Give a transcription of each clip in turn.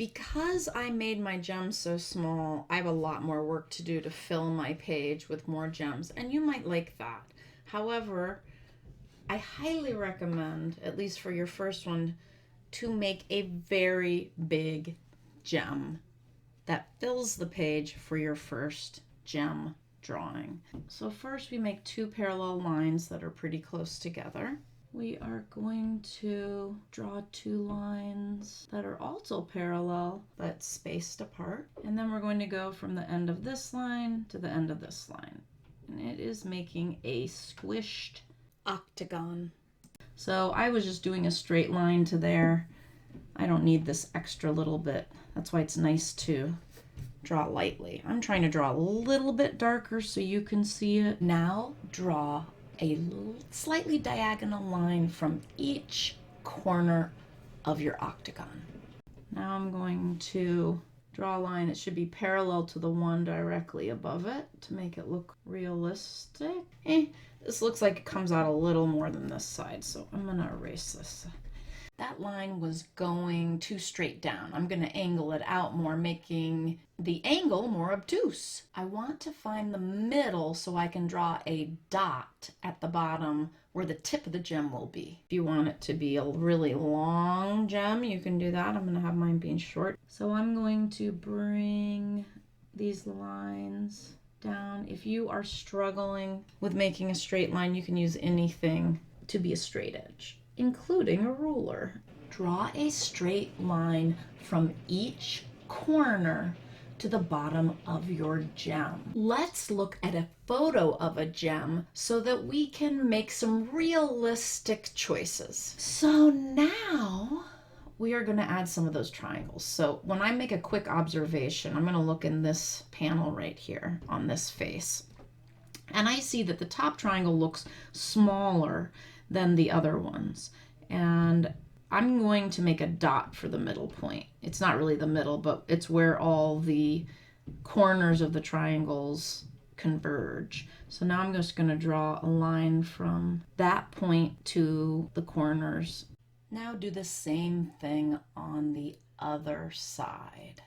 Because I made my gems so small, I have a lot more work to do to fill my page with more gems, and you might like that. However, I highly recommend, at least for your first one, to make a very big gem that fills the page for your first gem drawing. So first we make two parallel lines that are pretty close together. We are going to draw two lines that are also parallel but spaced apart. And then we're going to go from the end of this line to the end of this line. And it is making a squished octagon. So I was just doing a straight line to there. I don't need this extra little bit. That's why it's nice to draw lightly. I'm trying to draw a little bit darker so you can see it. Now draw a slightly diagonal line from each corner of your octagon. Now I'm going to draw a line. It should be parallel to the one directly above it to make it look realistic. This looks like it comes out a little more than this side, so I'm going to erase this. That line was going too straight down. I'm going to angle it out more, making the angle more obtuse. I want to find the middle so I can draw a dot at the bottom where the tip of the gem will be. If you want it to be a really long gem, you can do that. I'm going to have mine being short. So I'm going to bring these lines down. If you are struggling with making a straight line, you can use anything to be a straight edge, including a ruler. Draw a straight line from each corner to the bottom of your gem. Let's look at a photo of a gem so that we can make some realistic choices. So now we are going to add some of those triangles. So when I make a quick observation, I'm going to look in this panel right here on this face. And I see that the top triangle looks smaller than the other ones. And I'm going to make a dot for the middle point. It's not really the middle, but it's where all the corners of the triangles converge. So now I'm just going to draw a line from that point to the corners. Now do the same thing on the other side.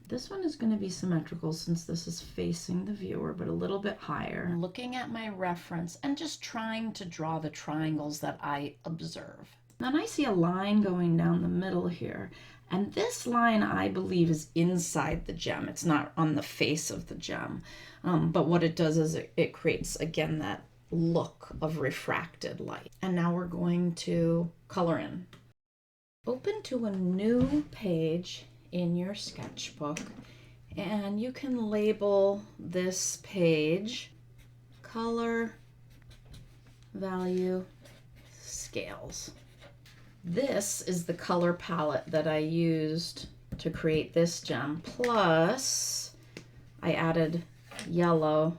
This one is going to be symmetrical since this is facing the viewer, but a little bit higher. Looking at my reference and just trying to draw the triangles that I observe. Then I see a line going down the middle here. And this line, I believe, is inside the gem. It's not on the face of the gem. But what it does is it creates, again, that look of refracted light. And now we're going to color in. Open to a new page in your sketchbook, and you can label this page color value scales. This is the color palette that I used to create this gem, plus I added yellow.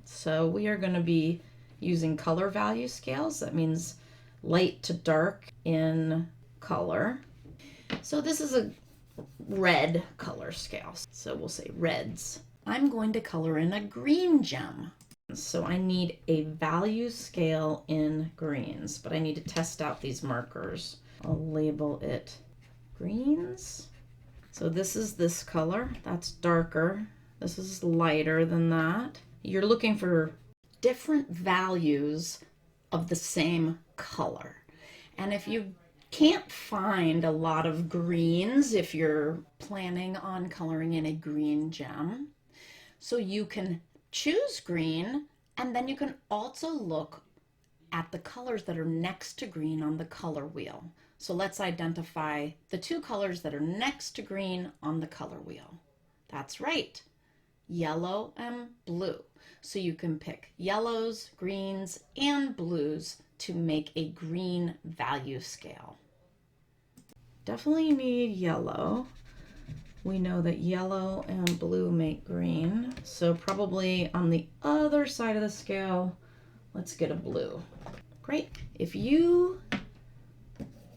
So we are going to be using color value scales. That means light to dark in color. So this is a red color scale, so we'll say reds. I'm going to color in a green gem. So I need a value scale in greens, but I need to test out these markers. I'll label it greens. So this is this color, that's darker. This is lighter than that. You're looking for different values of the same color. And if you can't find a lot of greens, if you're planning on coloring in a green gem, so you can choose green, and then you can also look at the colors that are next to green on the color wheel. So let's identify the two colors that are next to green on the color wheel. That's right, yellow and blue. So you can pick yellows, greens, and blues to make a green value scale. Definitely need yellow. We know that yellow and blue make green. So probably on the other side of the scale, let's get a blue. Great. If you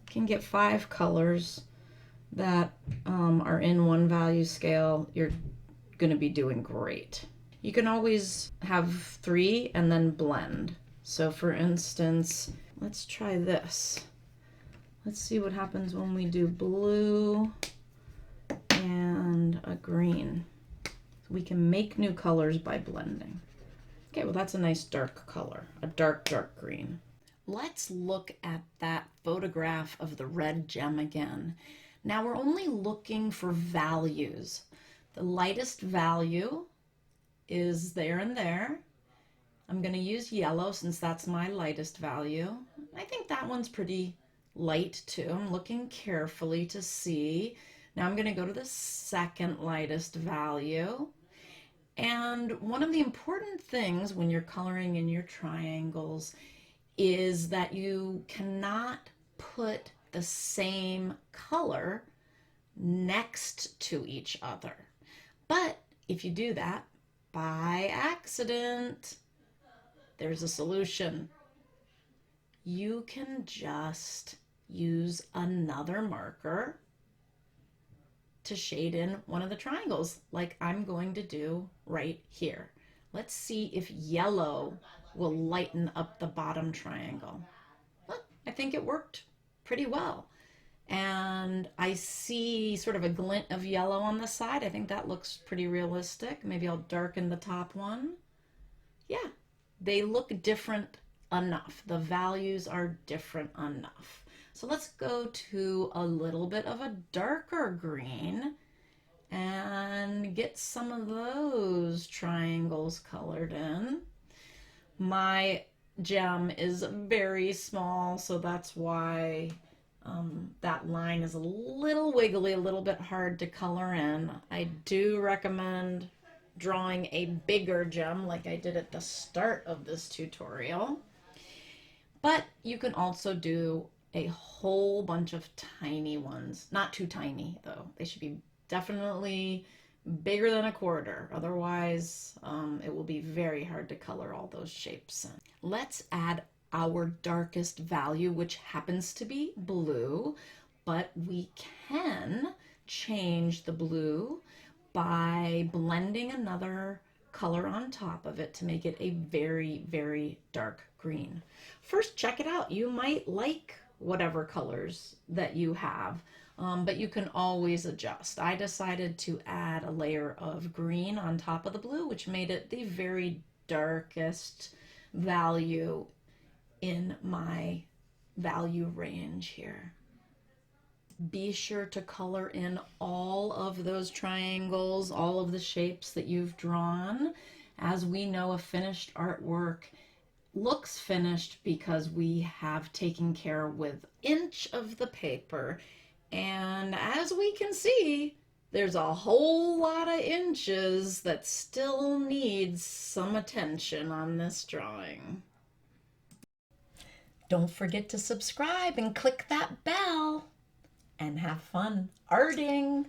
can get 5 colors that are in one value scale, you're going to be doing great. You can always have 3 and then blend. So for instance, let's try this. Let's see what happens when we do blue and a green. We can make new colors by blending. Okay, well that's a nice dark color, a dark, dark green. Let's look at that photograph of the red gem again. Now we're only looking for values. The lightest value is there and there. I'm going to use yellow since that's my lightest value. I think that one's pretty light too. I'm looking carefully to see. Now I'm going to go to the second lightest value. And one of the important things when you're coloring in your triangles is that you cannot put the same color next to each other. But if you do that by accident, there's a solution. You can just use another marker to shade in one of the triangles, like I'm going to do right here. Let's see if yellow will lighten up the bottom triangle. Well, I think it worked pretty well. And I see sort of a glint of yellow on the side. I think that looks pretty realistic. Maybe I'll darken the top one. Yeah, they look different enough. The values are different enough. So let's go to a little bit of a darker green and get some of those triangles colored in. My gem is very small, so that's why that line is a little wiggly, a little bit hard to color in. I do recommend drawing a bigger gem like I did at the start of this tutorial. But you can also do a whole bunch of tiny ones. Not too tiny though. They should be definitely bigger than a quarter. Otherwise, it will be very hard to color all those shapes in. Let's add our darkest value, which happens to be blue, but we can change the blue by blending another color on top of it to make it a very, very dark green. First, check it out. You might like whatever colors that you have, but you can always adjust. I decided to add a layer of green on top of the blue, which made it the very darkest value in my value range here. Be sure to color in all of those triangles, all of the shapes that you've drawn. As we know, a finished artwork looks finished because we have taken care with inch of the paper. And as we can see, there's a whole lot of inches that still needs some attention on this drawing. Don't forget to subscribe and click that bell. And have fun arting.